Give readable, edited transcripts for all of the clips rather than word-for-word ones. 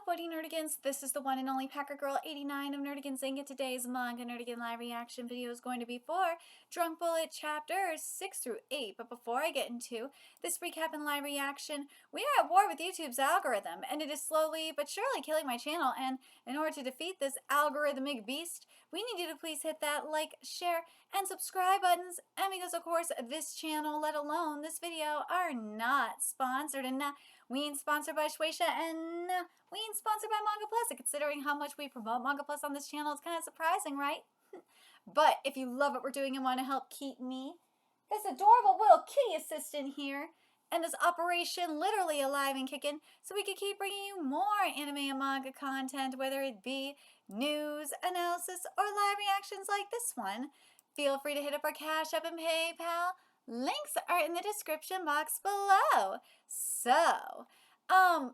what nerdigans? This is the one and only Packer Girl 89 of Nerdigans Inc. Today's Manga Nerdigan live reaction video is going to be for Drunk Bullet chapters 6 through 8. But before I get into this recap and live reaction, we are at war with YouTube's algorithm, and it is slowly but surely killing my channel. And in order to defeat this algorithmic beast, we need you to please hit that like, share, and subscribe buttons. And because, of course, this channel, let alone this video, are not sponsored, and we ain't sponsored by Shueisha, and we ain't sponsored by Manga Plus. And considering how much we promote Manga Plus on this channel, it's kind of surprising, right? But if you love what we're doing and want to help keep me, this adorable little kitty assistant here, and this operation literally alive and kicking, so we can keep bringing you more anime and manga content, whether it be news, analysis, or live reactions like this one, feel free to hit up our Cash App and PayPal. Links are in the description box below.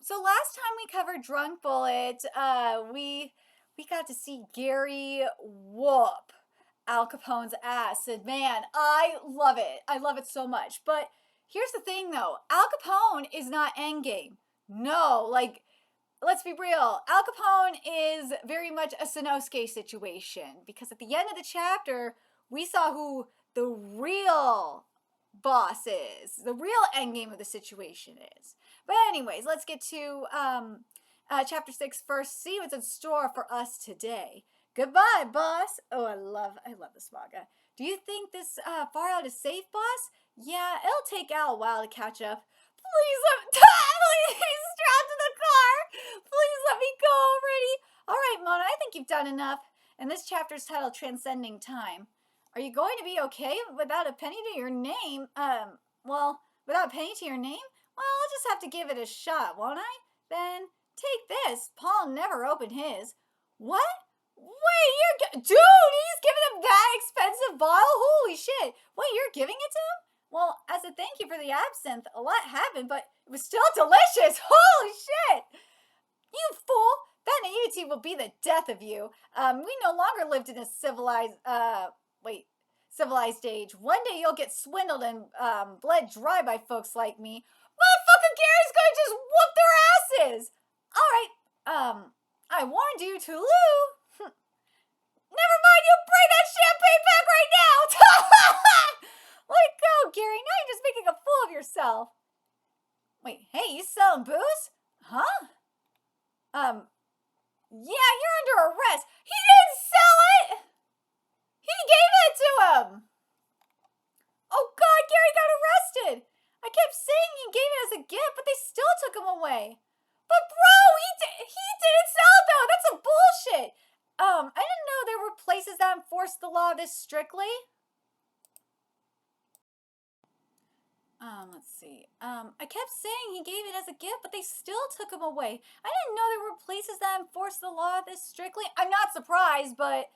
So last time we covered Drunk Bullet, we got to see Gary whoop Al Capone's ass, and man, I love it. I love it so much. But here's the thing, though. Al Capone is not Endgame. No, like, let's be real. Al Capone is very much a Sanosuke situation, because at the end of the chapter, we saw who the real boss is, the real endgame of the situation is. But anyways, let's get to chapter 6 first. See what's in store for us today. Goodbye, boss. Oh, I love this manga. Do you think this far out is safe, boss? Yeah, it'll take Al a while to catch up. Please let me he's strapped to the car. Please let me go already. All right, Mona, I think you've done enough. And this chapter's titled Transcending Time. Are you going to be okay without a penny to your name? Without a penny to your name? Well, I'll just have to give it a shot, won't I? Then take this. Paul never opened his. What? Wait, dude, he's giving him that expensive bottle? Holy shit. Wait, you're giving it to him? Well, as a thank you for the absinthe, a lot happened, but it was still delicious. Holy shit. You fool. That naivety will be the death of you. We no longer lived in a civilized age. One day you'll get swindled and bled dry by folks like me. Motherfucker Gary's gonna just whoop their asses. Alright, I warned you, Tulu. Never mind, you bring that champagne back right now. Let it go, Gary. Now you're just making a fool of yourself. Wait, hey, you selling booze? Huh? Yeah, you're under arrest. He didn't sell it! He gave it to him! Oh God, Gary got arrested! I kept saying he gave it as a gift, but they still took him away. But bro, he didn't sell it though! That's a bullshit! I didn't know there were places that enforced the law this strictly. Let's see. I kept saying he gave it as a gift, but they still took him away. I didn't know there were places that enforced the law this strictly. I'm not surprised, but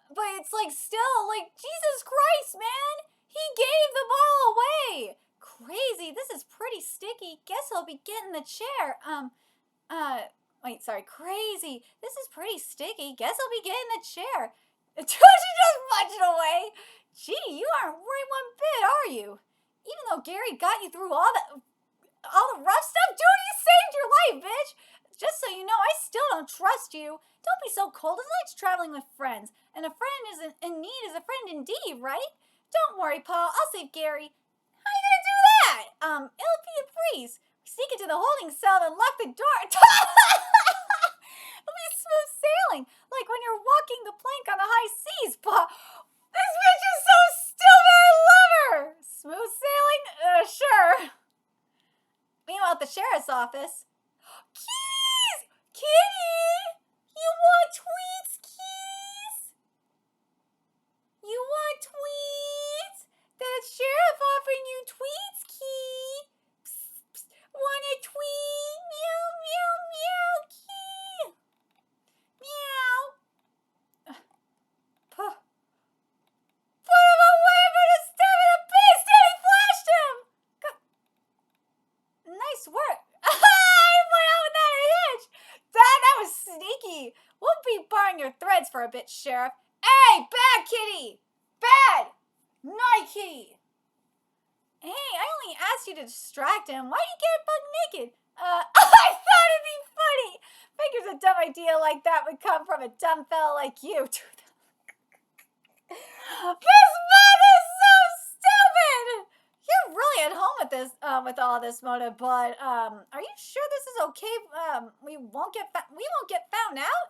it's like still, like, Jesus Christ, man! He gave the ball away! Crazy, this is pretty sticky. Guess I'll be getting the chair. Crazy. This is pretty sticky. Guess I'll be getting the chair. Don't you just punch it away? Gee, you aren't worried one bit, are you? Even though Gary got you through all the rough stuff, dude, you saved your life, bitch! Just so you know, I still don't trust you. Don't be so cold. It's like traveling with friends. And a friend in need is a friend indeed, right? Don't worry, Paul. I'll save Gary. How are you gonna do that? It'll be a breeze. Sneak into the holding cell and lock the door. It'll be smooth sailing, like when you're walking the plank on the high seas, Paul. This bitch is so stupid. I love her. Smooth sailing? Sure. Meanwhile, at the sheriff's office. Keys! Kitty! You want tweets, Keys? You want tweets? The sheriff offering you tweets, Key. Psst, psst. Want a tweet? Meow, meow, meow, Key. Meow. Put him away for the stab of the beast, and he flashed him. Nice work. I went out without a hitch. That was sneaky. We'll be barring your threads for a bit, Sheriff. Hey, bad kitty. Bad. Naughty kitty. Hey, I only asked you to distract him. Why do you get buck naked? I thought it'd be funny. Figures a dumb idea like that would come from a dumb fella like you. This mug is so stupid! You're really at home with this, with all this, Mona. But are you sure this is okay? We won't get found out.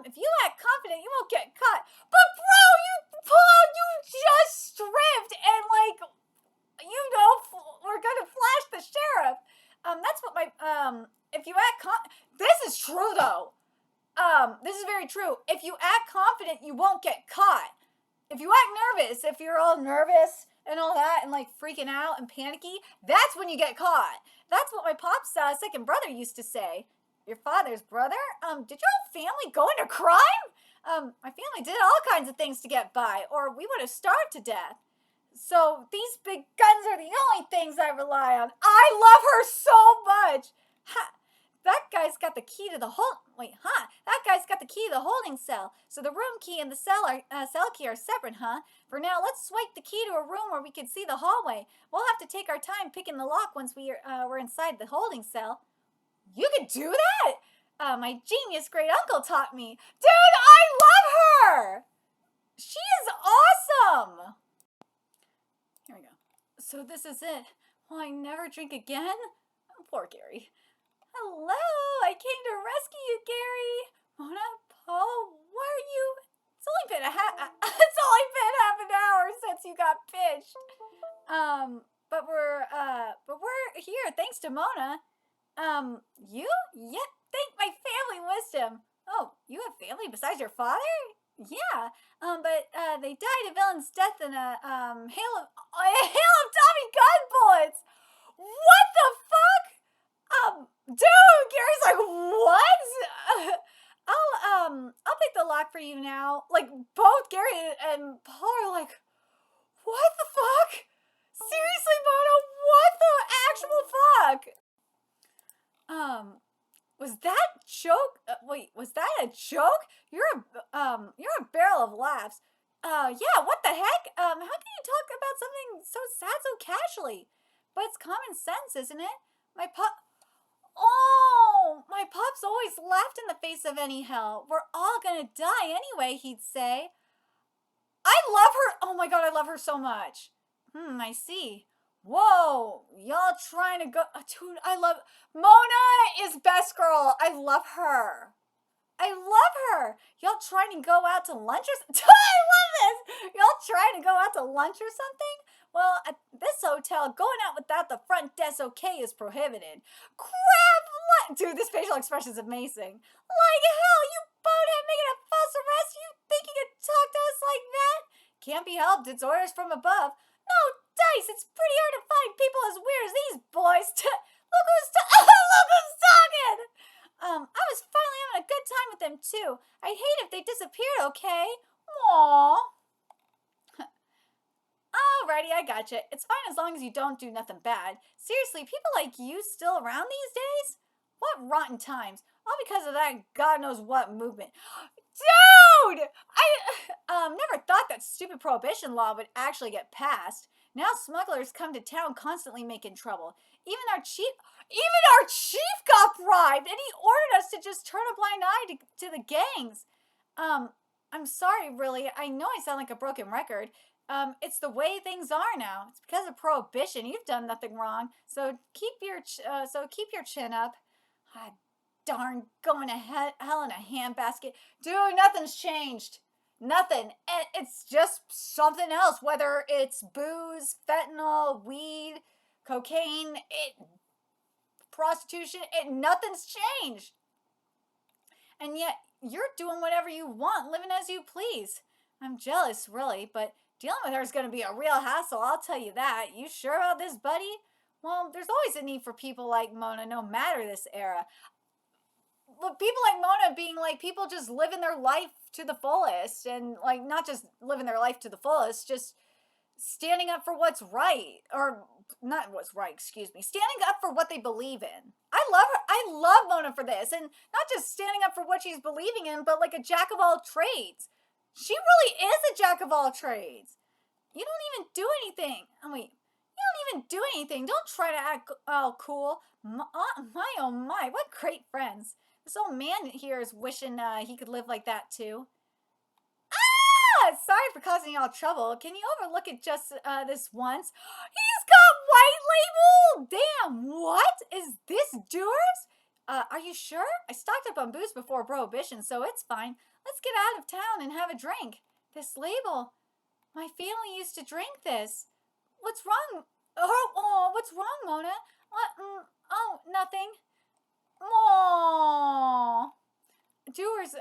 If you act confident, you won't get caught. But bro, you just stripped and like, we're gonna flash the sheriff. That's what my If you act this is true though. This is very true. If you act confident, you won't get caught. If you act nervous, if you're all nervous and all that and like freaking out and panicky, that's when you get caught. That's what my pop's second brother used to say. Your father's brother? Did your whole family go into crime? My family did all kinds of things to get by, or we would have starved to death. So these big guns are the only things I rely on. I love her so much. Ha! That guy's got the key to the That guy's got the key to the holding cell. So the room key and the cell key are separate, huh? For now, let's swipe the key to a room where we can see the hallway. We'll have to take our time picking the lock once we're inside the holding cell. You could do that? My genius great uncle taught me. Dude, I love her! She is awesome! Here we go. So this is it. Will I never drink again? Oh, poor Gary. Hello, I came to rescue you, Gary. Mona, Paul, where are you? It's only been half an hour since you got pitched. But we're here thanks to Mona. You? Yeah, thank my family wisdom. Oh, you have family besides your father? Yeah. But they died a villain's death in a hail of Tommy gun bullets. What the fuck? Dude, Gary's like, what? I'll pick the lock for you now. Like, both Gary and Paul are like, what the fuck? Seriously, Mona, what the actual fuck? Was that joke? Wait, was that a joke? You're a barrel of laughs. Yeah, what the heck? How can you talk about something so sad so casually? But it's common sense, isn't it? My pop's always laughed in the face of any hell. We're all gonna die anyway, he'd say. I love her. Oh my god, I love her so much. I see. Whoa, y'all trying to go. Dude, I love. Mona is best girl. I love her. I love her. Y'all trying to go out to lunch or something? I love this. Y'all trying to go out to lunch or something? Well, at this hotel, going out without the front desk okay is prohibited. Crap! Dude, this facial expression is amazing. Like hell, you bonehead making a false arrest? You think you can talk to us like that? Can't be helped. It's orders from above. No dice. It's pretty hard to find people as weird as these boys. Look who's talking. I was finally having a good time with them too. I'd hate if they disappeared. Okay. Aww. Alrighty, I gotcha. It's fine as long as you don't do nothing bad. Seriously, people like you still around these days? What rotten times. All because of that God knows what movement. Dude! I never thought that stupid prohibition law would actually get passed. Now smugglers come to town constantly making trouble. Even our chief got bribed, and he ordered us to just turn a blind eye to the gangs. I'm sorry, really. I know I sound like a broken record. It's the way things are now. It's because of prohibition. You've done nothing wrong. So keep your chin up. Ah, darn, going to hell in a handbasket. Dude, nothing's changed. Nothing. It's just something else. Whether it's booze, fentanyl, weed, cocaine, prostitution, nothing's changed. And yet, you're doing whatever you want, living as you please. I'm jealous, really, but dealing with her is going to be a real hassle, I'll tell you that. You sure about this, buddy? Well, there's always a need for people like Mona, no matter this era. Look, people like Mona being like people just living their life to the fullest, and like not just living their life to the fullest, just standing up for what's right, or not what's right, excuse me, standing up for what they believe in. I love her. I love Mona for this, and not just standing up for what she's believing in, but like a jack of all trades. She really is a jack of all trades. You don't even do anything. Oh, wait. You don't even do anything. Don't try to act all cool. My, oh my, what great friends. This old man here is wishing he could live like that too. Sorry for causing y'all trouble. Can you overlook it just this once? He's got white label! Damn, what? Is this Dewar's? Are you sure? I stocked up on booze before Prohibition, so it's fine. Let's get out of town and have a drink. This label. My family used to drink this. What's wrong? What's wrong, Mona? What? Oh, nothing. Aww. Dewar's,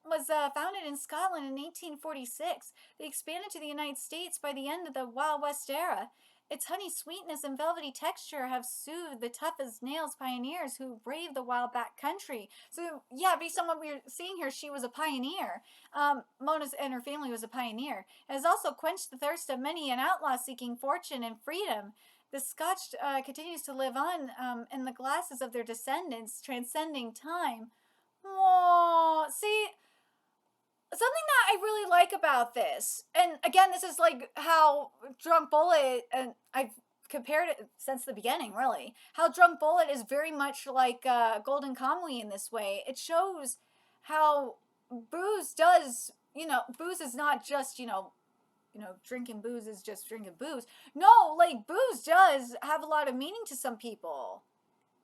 was founded in Scotland in 1846. They expanded to the United States by the end of the Wild West era. Its honey sweetness and velvety texture have soothed the tough-as-nails pioneers who braved the wild back country. So, yeah, based on what we're seeing here, she was a pioneer. Mona's and her family was a pioneer. It has also quenched the thirst of many an outlaw seeking fortune and freedom. The Scotch continues to live on in the glasses of their descendants, transcending time. Oh, see, something that I really like about this, and again, this is like how Drunk Bullet, and I've compared it since the beginning, really, how Drunk Bullet is very much like Golden Kamuy in this way. It shows how booze does, booze is not just, drinking booze is just drinking booze. No, like, booze does have a lot of meaning to some people.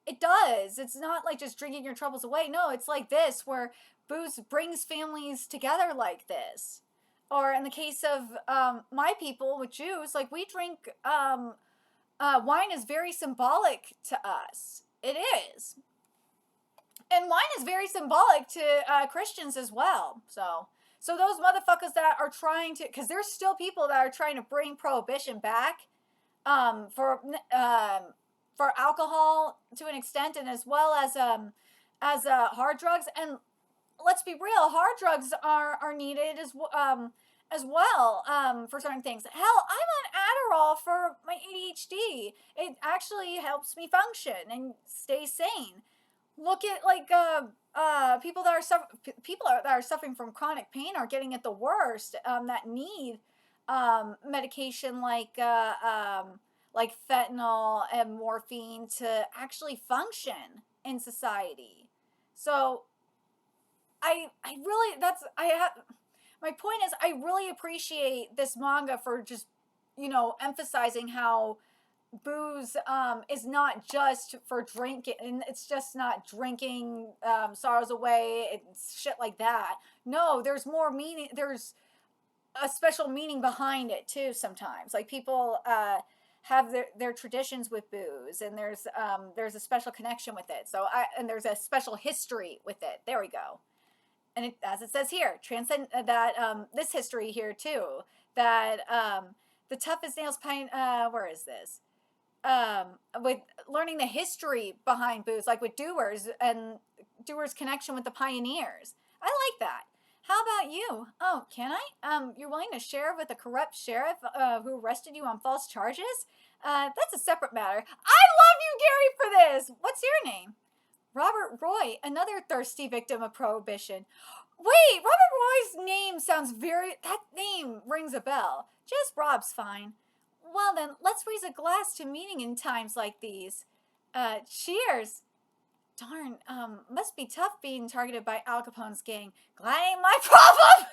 It does. It's not like just drinking your troubles away. No, it's like this, where booze brings families together like this. Or in the case of my people with Jews, like we drink, wine is very symbolic to us. It is. And wine is very symbolic to Christians as well. So those motherfuckers that are trying to, because there's still people that are trying to bring Prohibition back for alcohol to an extent, and as well as hard drugs. And let's be real, hard drugs are needed as well for certain things. Hell, I'm on Adderall for my ADHD. It actually helps me function and stay sane. Look at like people that are suffering from chronic pain are getting it the worst. That need medication like fentanyl and morphine to actually function in society. So my point is, I really appreciate this manga for just, emphasizing how booze is not just for drinking, and it's just not drinking sorrows away and shit like that. No, there's more meaning. There's a special meaning behind it too sometimes. Like people have their traditions with booze, and there's a special connection with it. And there's a special history with it. There we go. And it, as it says here, transcend that this history here too. That the toughest nails pine. Where is this? With learning the history behind booze, like with Dewar's and Dewar's connection with the pioneers. I like that. How about you? Oh, can I? You're willing to share with a corrupt sheriff who arrested you on false charges? That's a separate matter. I love you, Gary, for this. What's your name? Robert Roy, another thirsty victim of Prohibition. Wait, Robert Roy's name sounds that name rings a bell. Just Rob's fine. Well then, let's raise a glass to meaning in times like these. Cheers. Darn, must be tough being targeted by Al Capone's gang. Glad ain't my problem!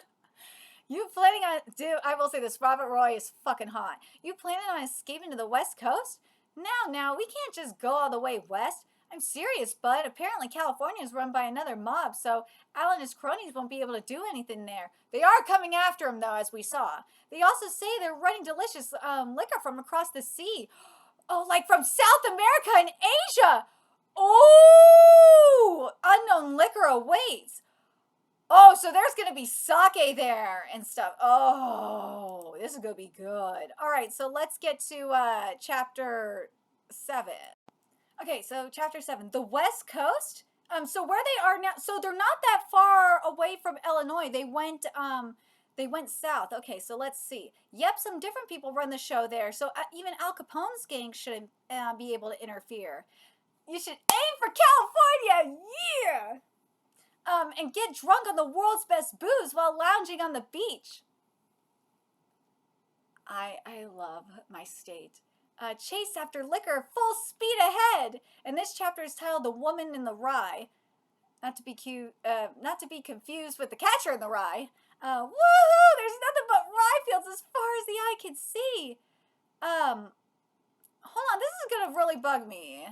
You planning on... Dude, I will say this, Robert Roy is fucking hot. You planning on escaping to the West Coast? Now, we can't just go all the way west. I'm serious, bud. Apparently California is run by another mob, so Al and his cronies won't be able to do anything there. They are coming after him, though, as we saw. They also say they're running delicious liquor from across the sea. Oh, like from South America and Asia! Oh! Unknown liquor awaits. Oh, so there's going to be sake there and stuff. Oh, this is going to be good. All right, so let's get to chapter 7. Okay, so chapter 7, the West Coast. So where they are now, so they're not that far away from Illinois. They went south. Okay, so let's see. Yep, some different people run the show there. So even Al Capone's gang shouldn't be able to interfere. You should aim for California, yeah! And get drunk on the world's best booze while lounging on the beach. I love my state. Chase after liquor, full speed ahead. And this chapter is titled The Woman in the Rye. Not to be not to be confused with The Catcher in the Rye. Woohoo! There's nothing but rye fields as far as the eye can see. Hold on, this is gonna really bug me.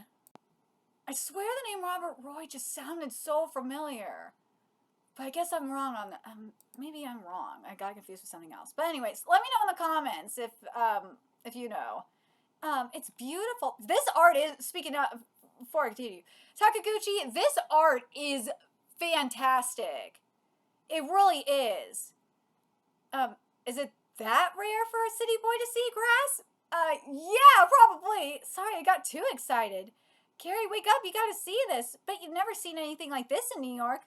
I swear the name Robert Roy just sounded so familiar. But I guess I'm wrong on that. Maybe I'm wrong. I got confused with something else. But anyways, let me know in the comments if you know. It's beautiful. This art is, speaking of, before I continue, Takaguchi, this art is fantastic. It really is. Is it that rare for a city boy to see grass? Yeah, probably. Sorry, I got too excited. Carrie, wake up, you gotta see this. Bet you've never seen anything like this in New York.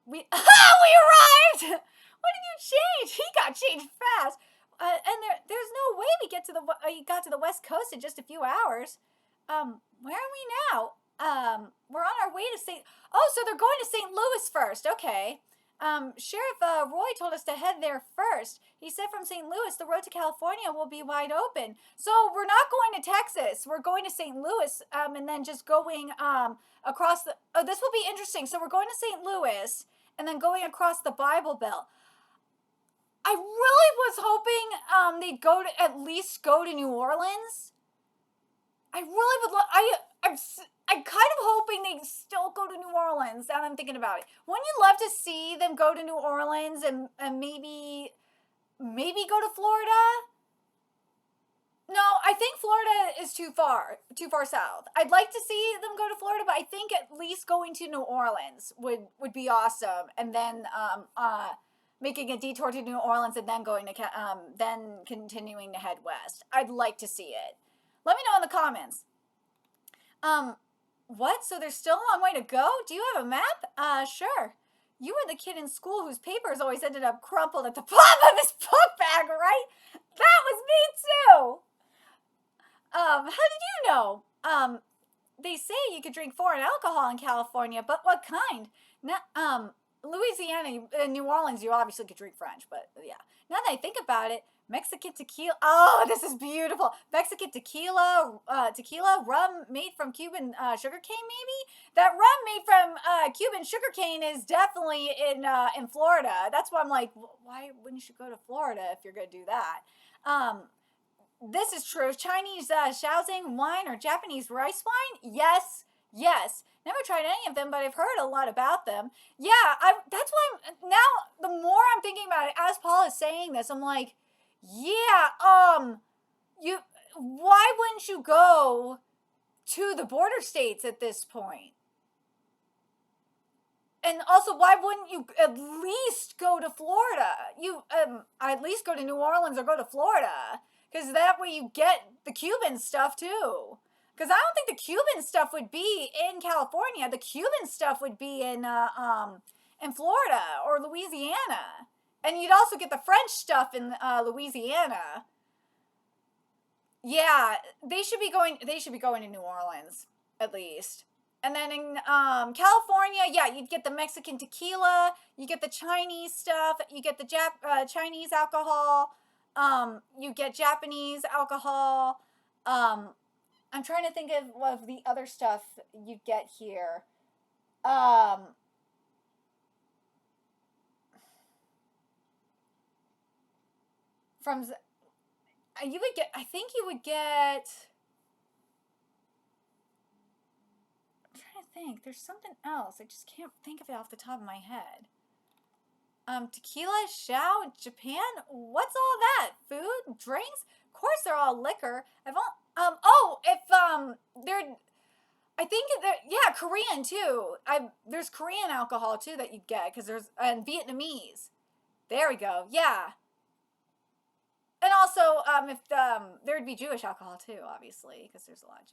We arrived! What did you change? He got changed fast. And there's no way we got to the West Coast in just a few hours. Where are we now? We're on our way to so they're going to St. Louis first. Okay. Sheriff Roy told us to head there first. He said from St. Louis, the road to California will be wide open. So we're not going to Texas. We're going to St. Louis, and then just going across the... Oh, this will be interesting. So we're going to St. Louis, and then going across the Bible Belt. I really was hoping they'd at least go to New Orleans. I really would I'm kind of hoping they still go to New Orleans, now that I'm thinking about it. Wouldn't you love to see them go to New Orleans and maybe go to Florida? No, I think Florida is too far south. I'd like to see them go to Florida, but I think at least going to New Orleans would be awesome. And then making a detour to New Orleans and then going to then continuing to head west. I'd like to see it. Let me know in the comments. What? So there's still a long way to go? Do you have a map? Sure. You were the kid in school whose papers always ended up crumpled at the bottom of his book bag, right? That was me too. How did you know? They say you could drink foreign alcohol in California, but what kind? Louisiana, New Orleans, you obviously could drink French, but yeah. Now that I think about it, Mexican tequila. Oh, this is beautiful. Mexican tequila, rum made from Cuban sugarcane, maybe? That rum made from Cuban sugarcane is definitely in Florida. That's why I'm like, why wouldn't you go to Florida if you're going to do that? This is true. Chinese Shaoxing wine or Japanese rice wine? Yes. Never tried any of them, but I've heard a lot about them. Yeah, that's why now the more I'm thinking about it, as Paul is saying this, I'm like, yeah, why wouldn't you go to the border states at this point? And also, why wouldn't you at least go to Florida? At least go to New Orleans or go to Florida, because that way you get the Cuban stuff too. Because I don't think the Cuban stuff would be in California. The Cuban stuff would be in Florida or Louisiana. And you'd also get the French stuff in Louisiana. Yeah, they should be going to New Orleans, at least. And then in California, yeah, you'd get the Mexican tequila, you get the Chinese stuff, you get the Chinese alcohol, you get Japanese alcohol. I'm trying to think of the other stuff you'd get here. I think you would get, I'm trying to think, there's something else, I just can't think of it off the top of my head. Tequila, Shao, Japan, what's all that? Food, drinks? Of course they're all liquor. Yeah, Korean too. There's Korean alcohol too that you'd get, and Vietnamese. There we go, yeah. And also, there'd be Jewish alcohol too, obviously, because there's a lot of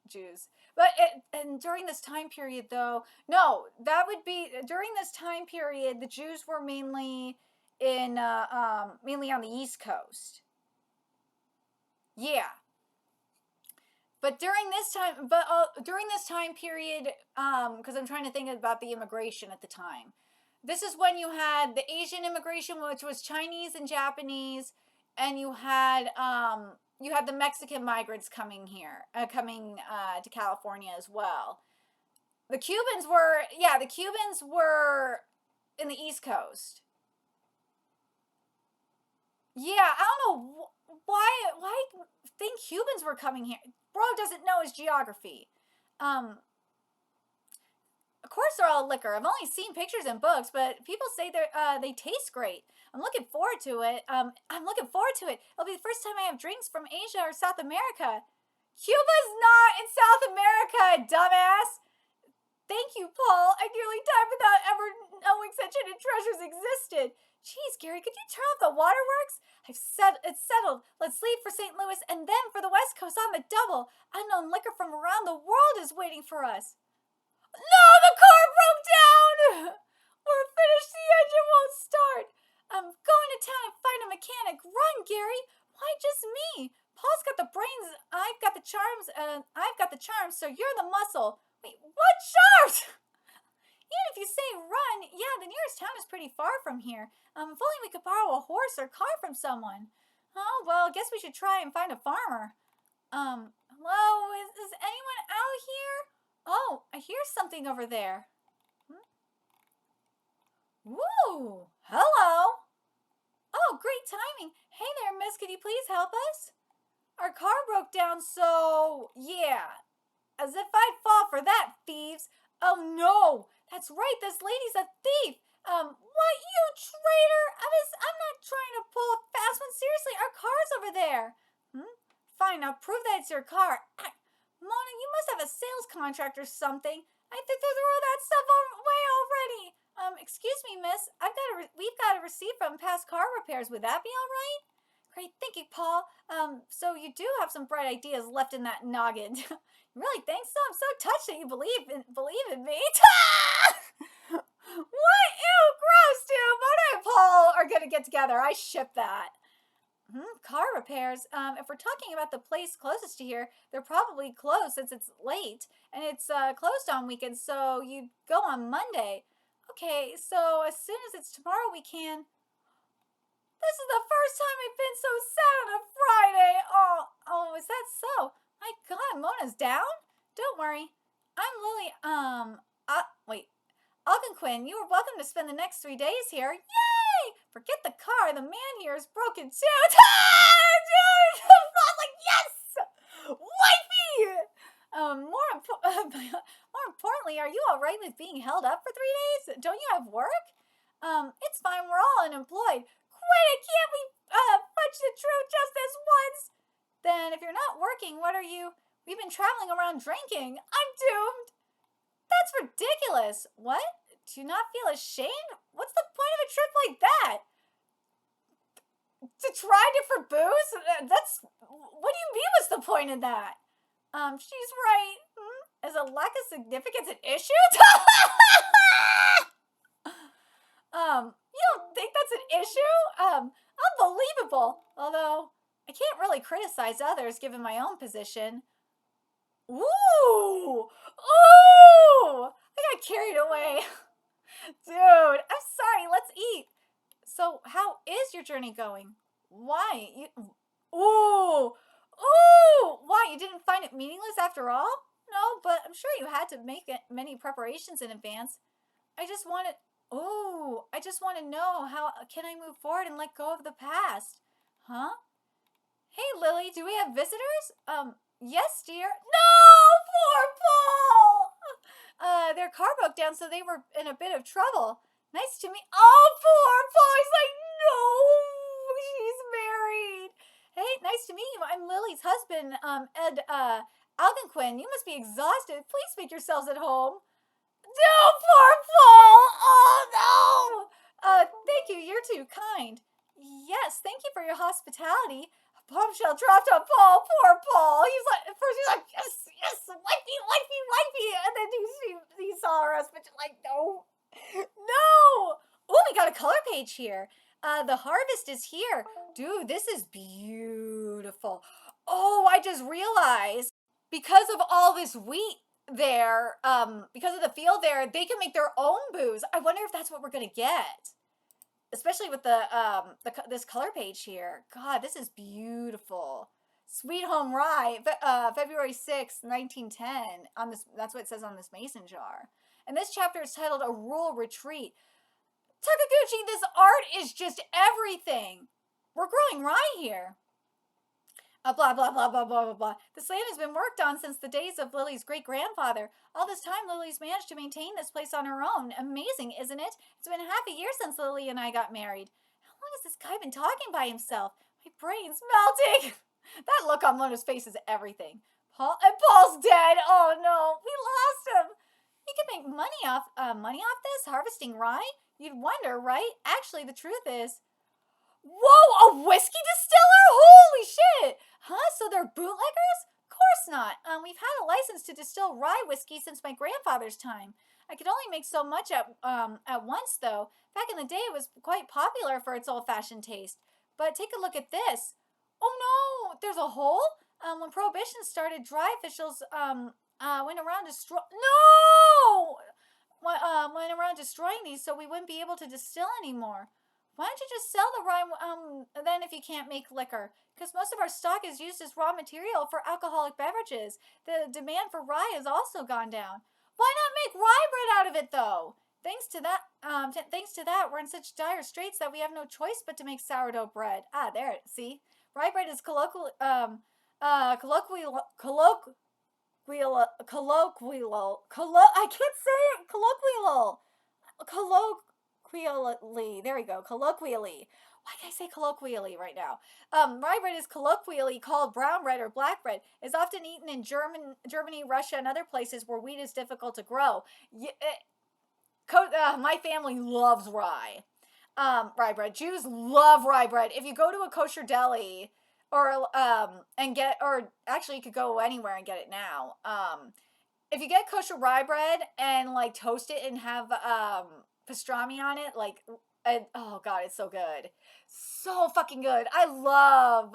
Jews. But and during this time period, though, no, that would be during this time period. The Jews were mainly mainly on the East Coast. Yeah. But during this time period, because I'm trying to think about the immigration at the time. This is when you had the Asian immigration, which was Chinese and Japanese. And you had the Mexican migrants coming here, to California as well. The Cubans were, yeah, the Cubans were in the East Coast. Yeah, I don't know why think Cubans were coming here. Bro doesn't know his geography. Of course they're all liquor. I've only seen pictures in books, but people say they taste great. I'm looking forward to it. I'm looking forward to it. It'll be the first time I have drinks from Asia or South America. Cuba's not in South America, dumbass. Thank you, Paul. I nearly died without ever knowing such hidden treasures existed. Jeez, Gary, could you turn off the waterworks? It's settled. Let's leave for St. Louis and then for the West Coast on the double. Unknown liquor from around the world is waiting for us. No, the car broke down! We're finished, the engine won't start. I'm going to town and find a mechanic. Run, Gary. Why just me? Paul's got the brains, I've got the charms, so you're the muscle. Wait, what charms? Even if you say run, yeah, the nearest town is pretty far from here. If only we could borrow a horse or car from someone. Oh, well, I guess we should try and find a farmer. Hello, is anyone out here? Oh, I hear something over there. Woo! Hello! Oh, great timing. Hey there, miss, could you please help us? Our car broke down, so yeah. As if I'd fall for that, thieves. Oh no, that's right, this lady's a thief. What, you traitor? I'm not trying to pull a fast one. Seriously, our car's over there. Fine, now prove that it's your car. Mona, you must have a sales contract or something. I have to throw that stuff away already. Excuse me, miss. We've got a receipt from past car repairs. Would that be all right? Great, thank you, Paul. So you do have some bright ideas left in that noggin. You really think so? I'm so touched that you believe in me. What? Ew, gross, dude. Mona and Paul are gonna get together. I ship that. Car repairs. If we're talking about the place closest to here, they're probably closed since it's late. And it's closed on weekends, so you go on Monday. Okay, so as soon as it's tomorrow, we can... This is the first time I've been so sad on a Friday. Oh, is that so? My God, Mona's down? Don't worry. I'm Lily, wait. Algonquin, you are welcome to spend the next 3 days here. Yay! Forget the car, the man here is broken too. Dude! I'm like, yes! Wifey! More importantly, are you alright with being held up for 3 days? Don't you have work? It's fine, we're all unemployed. Wait, can't we fudge the truth just this once? Then if you're not working, what are you? We've been traveling around drinking. I'm doomed. That's ridiculous. What? Do you not feel ashamed? What's the point of a trip like that? To try different booze? What do you mean what's the point in that? She's right. Is a lack of significance an issue? You don't think that's an issue? Unbelievable. Although, I can't really criticize others given my own position. Ooh! I got carried away. Dude, I'm sorry, let's eat. So, how is your journey going? Why? Why, you didn't find it meaningless after all? No, but I'm sure you had to make many preparations in advance. I just want to know how can I move forward and let go of the past. Huh? Hey, Lily, do we have visitors? Yes, dear. No, poor Paul! Their car broke down, so they were in a bit of trouble. Nice to meet... Oh, poor Paul! He's like, no! She's married! Hey, nice to meet you. I'm Lily's husband, Ed, Algonquin. You must be exhausted. Please make yourselves at home. No, poor Paul! Oh, no! Thank you. You're too kind. Yes, thank you for your hospitality. A bombshell dropped on Paul. Poor Paul. He's like, at first he's like, yes, wifey. And then he saw us, but like, no. Oh, we got a color page here. The harvest is here. Dude, this is beautiful. Oh, I just realized because of all this wheat there, because of the field there, they can make their own booze. I wonder if that's what we're gonna get. Especially with this color page here. God, this is beautiful. Sweet Home Rye, February 6th, 1910. On this, that's what it says on this mason jar. And this chapter is titled A Rural Retreat. Takaguchi, this art is just everything. We're growing rye here. Blah, blah, blah, blah, blah, blah, blah. This land has been worked on since the days of Lily's great-grandfather. All this time, Lily's managed to maintain this place on her own. Amazing, isn't it? It's been half a year since Lily and I got married. How long has this guy been talking by himself? My brain's melting. That look on Mona's face is everything. Paul's dead. Oh, no. We lost him. You can make money off this, harvesting rye? You'd wonder, right? Actually, the truth is... Whoa, a whiskey distiller? Holy shit! Huh? So they're bootleggers? Of course not. We've had a license to distill rye whiskey since my grandfather's time. I could only make so much at once, though. Back in the day, it was quite popular for its old-fashioned taste. But take a look at this. Oh no! There's a hole? When Prohibition started, dry officials went around destroying these so we wouldn't be able to distill anymore. Why don't you just sell the rye then if you can't make liquor? Because most of our stock is used as raw material for alcoholic beverages. The demand for rye has also gone down. Why not make rye bread out of it, though? Thanks to that, we're in such dire straits that we have no choice but to make sourdough bread. Ah, there, see? Rye bread is colloquial, I can't say it, colloquially, there we go, colloquially. Why can I say colloquially right now? Rye bread is colloquially called brown bread or black bread. It's often eaten in Germany, Russia, and other places where wheat is difficult to grow. My family loves rye. Rye bread. Jews love rye bread. If you go to a kosher deli, actually you could go anywhere and get it now. If you get kosher rye bread and like toast it and have pastrami on it, oh god, it's so good, so fucking good. I love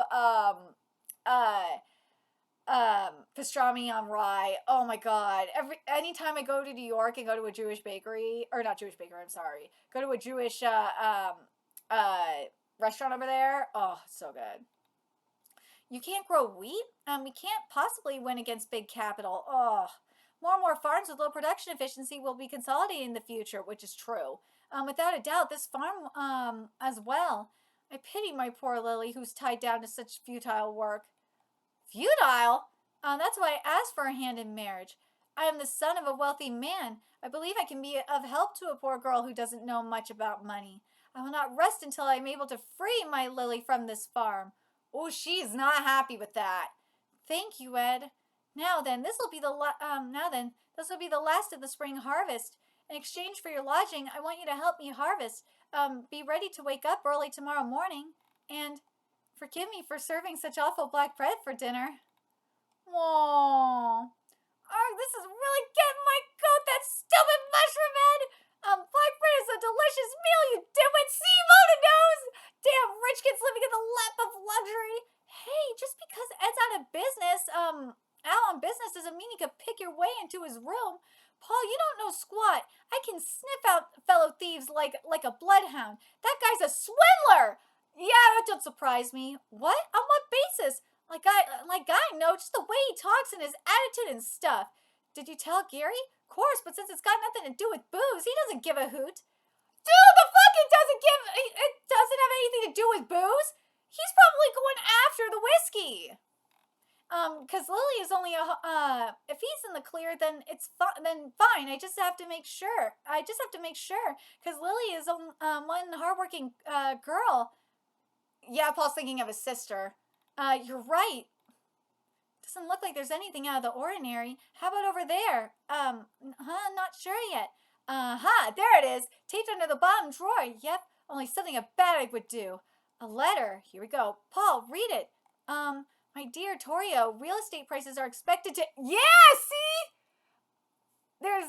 pastrami on rye. Oh my god. Anytime I go to New York and go to a Jewish bakery, or not Jewish bakery, I'm sorry, go to a Jewish restaurant over there, oh, it's so good. You can't grow wheat? We can't possibly win against big capital. Oh, more and more farms with low production efficiency will be consolidating in the future, which is true. Without a doubt, this farm as well. I pity my poor Lily, who's tied down to such futile work. Futile? That's why I asked for a hand in marriage. I am the son of a wealthy man. I believe I can be of help to a poor girl who doesn't know much about money. I will not rest until I am able to free my Lily from this farm. Oh, she's not happy with that. Thank you, Ed. Now then, this will be the last of the spring harvest. In exchange for your lodging, I want you to help me harvest. Be ready to wake up early tomorrow morning. And forgive me for serving such awful black bread for dinner. Aww. This is really getting my goat, that stupid mushroom head. Black bread is a delicious meal, you dimwit. See, Mona knows. Damn, rich kids living in the lap of luxury. Hey, just because Ed's out of business, out on business doesn't mean you can pick your way into his room. Paul, you don't know squat. I can sniff out fellow thieves like a bloodhound. That guy's a swindler. Yeah, that don't surprise me. What? On what basis? Like I know, just the way he talks and his attitude and stuff. Did you tell Gary? Of course, but since it's got nothing to do with booze, he doesn't give a hoot. Dude, it doesn't have anything to do with booze. He's probably going after the whiskey. Cause Lily is only if he's in the clear, then then fine. I just have to make sure. Cause Lily is one hardworking girl. Yeah, Paul's thinking of his sister. You're right. Doesn't look like there's anything out of the ordinary. How about over there? Not sure yet. There it is. Taped under the bottom drawer. Yep, only something a bad egg would do. A letter. Here we go. Paul, read it. My dear Torrio, real estate prices are expected to... Yeah, see? Real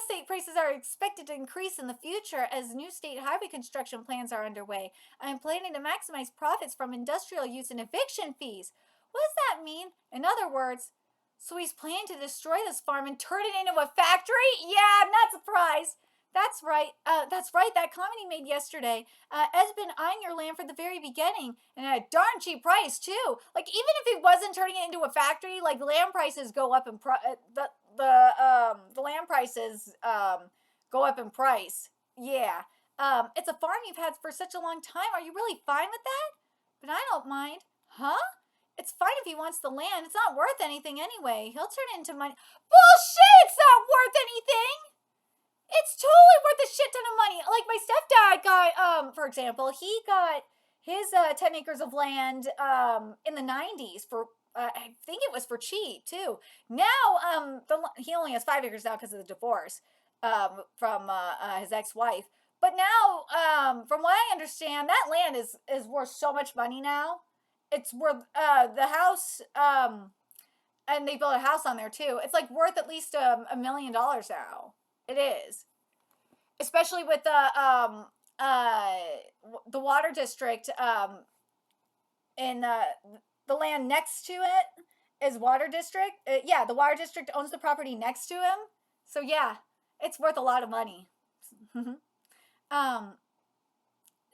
estate prices are expected to increase in the future as new state highway construction plans are underway. I am planning to maximize profits from industrial use and eviction fees. What does that mean? In other words, so he's planning to destroy this farm and turn it into a factory? Yeah, I'm not surprised. That's right. That's right. That comment he made yesterday. Ed's been eyeing your land for the very beginning, and at a darn cheap price too. Like even if he wasn't turning it into a factory, like land prices go up in the land prices go up in price. Yeah. It's a farm you've had for such a long time. Are you really fine with that? But I don't mind. Huh? It's fine if he wants the land. It's not worth anything anyway. He'll turn it into money. Bullshit! It's not worth anything! It's totally worth a shit ton of money. Like my stepdad got, for example, he got his 10 acres of land in the 90s for, I think it was for cheap too. Now, he only has 5 acres now because of the divorce from his ex-wife. But now, from what I understand, that land is worth so much money now. It's worth the house, and they built a house on there too. It's like worth at least $1 million now. It is, especially with the water district in the land next to it is water district. Yeah, the water district owns the property next to him. So yeah, it's worth a lot of money.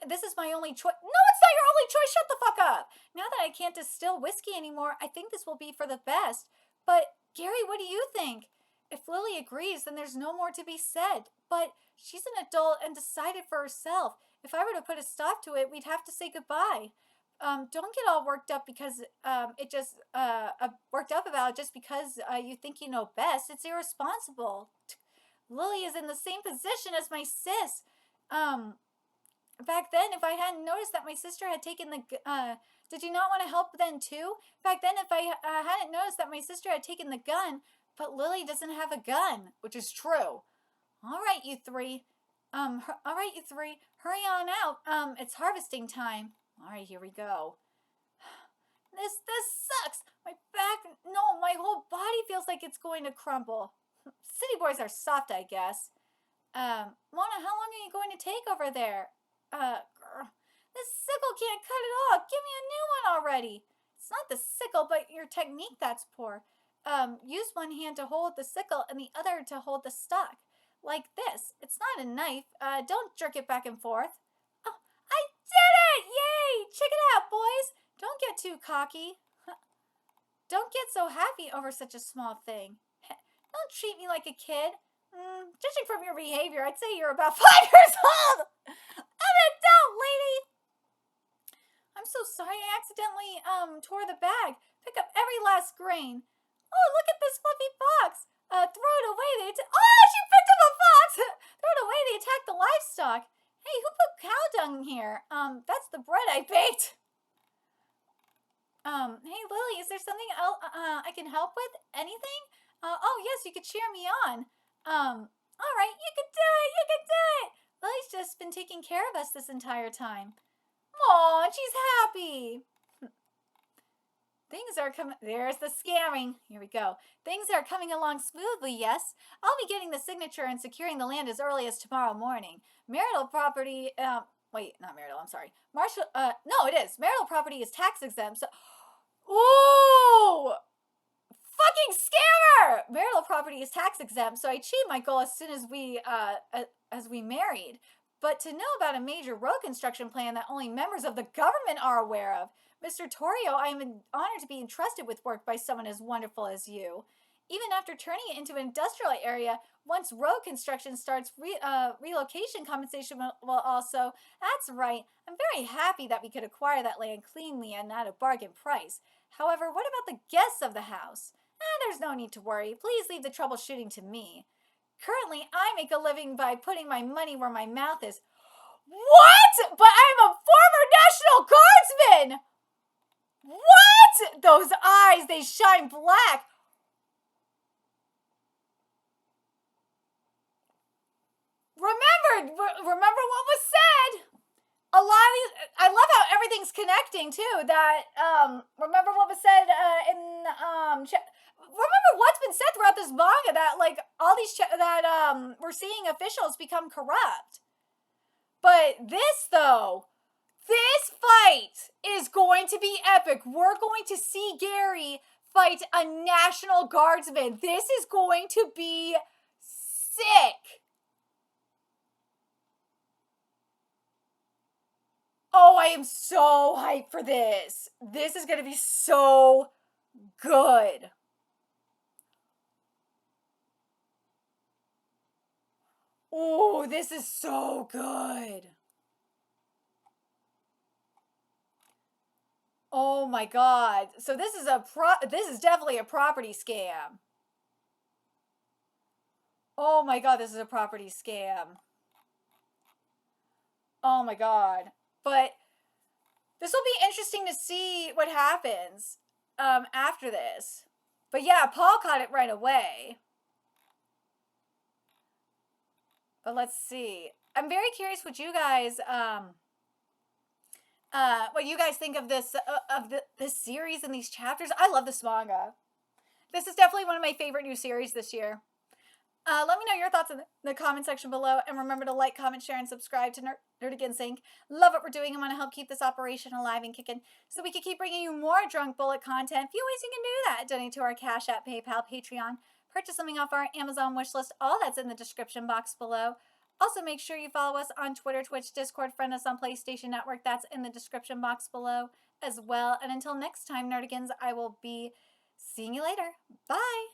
This is my only choice. No, it's not your only choice. Shut the fuck up. Now that I can't distill whiskey anymore, I think this will be for the best. But Gary, what do you think? If Lily agrees, then there's no more to be said. But she's an adult and decided for herself. If I were to put a stop to it, we'd have to say goodbye. Don't get all worked up because worked up about it just because you think you know best. It's irresponsible. Lily is in the same position as my sis. Back then, if I hadn't noticed that my sister had taken the did you not want to help then too? Back then, if I hadn't noticed that my sister had taken the gun, but Lily doesn't have a gun, which is true. All right, you three. Hurry on out. It's harvesting time. All right, here we go. This sucks. My back, no, my whole body feels like it's going to crumble. City boys are soft, I guess. Mona, how long are you going to take over there? This sickle can't cut it off. Give me a new one already. It's not the sickle, but your technique that's poor. Use one hand to hold the sickle and the other to hold the stalk. Like this. It's not a knife. Don't jerk it back and forth. Oh, I did it! Yay! Check it out, boys. Don't get too cocky. Don't get so happy over such a small thing. Don't treat me like a kid. Judging from your behavior, I'd say you're about 5 years old. I'm an adult, lady. I'm so sorry. I accidentally tore the bag. Pick up every last grain. Oh, look at this fluffy fox. Throw it away. Oh, she picked up a fox. Throw it away. They attacked the livestock. Hey, who put cow dung here? That's the bread I baked. Hey, Lily, is there something else I can help with? Anything? Oh, yes, you could cheer me on. All right, you can do it. You can do it. Lily's just been taking care of us this entire time. Aw, she's happy. Things are coming. There's the scamming. Here we go. Things are coming along smoothly, yes. I'll be getting the signature and securing the land as early as tomorrow morning. Marital property, wait, not marital, I'm sorry. No, it is. Marital property is tax exempt, so, ooh! Fucking scammer! Marital property is tax exempt, so I achieved my goal as soon as we married. But to know about a major road construction plan that only members of the government are aware of. Mr. Torrio, I am honored to be entrusted with work by someone as wonderful as you. Even after turning it into an industrial area, once road construction starts, relocation compensation will also. That's right. I'm very happy that we could acquire that land cleanly and at a bargain price. However, what about the guests of the house? There's no need to worry. Please leave the troubleshooting to me. Currently, I make a living by putting my money where my mouth is. What? But I'm a former National Guardsman! What? Those eyes, they shine black. Remember what was said. A lot of these, I love how everything's connecting too. That, remember what was said remember what's been said throughout this manga that, like, all these, we're seeing officials become corrupt. But this, though, this fight is going to be epic. We're going to see Gary fight a National Guardsman. This is going to be sick. I am so hyped for this. This is going to be so good. Oh, this is so good. Oh my god. So this is definitely a property scam. Oh my god, this is a property scam. Oh my god. But this will be interesting to see what happens after this. But yeah, Paul caught it right away. But let's see. I'm very curious what you guys think of this this series and these chapters. I love this manga. This is definitely one of my favorite new series this year. Let me know your thoughts in the comment section below, and remember to like, comment, share, and subscribe to Nerdigans Inc. Love what we're doing and want to help keep this operation alive and kicking so we can keep bringing you more Drunk Bullet content. Few ways you can do that. Donate to our Cash App, PayPal, Patreon, purchase something off our Amazon wishlist. All that's in the description box below. Also, make sure you follow us on Twitter, Twitch, Discord, friend us on PlayStation Network. That's in the description box below as well. And until next time, Nerdigans, I will be seeing you later. Bye!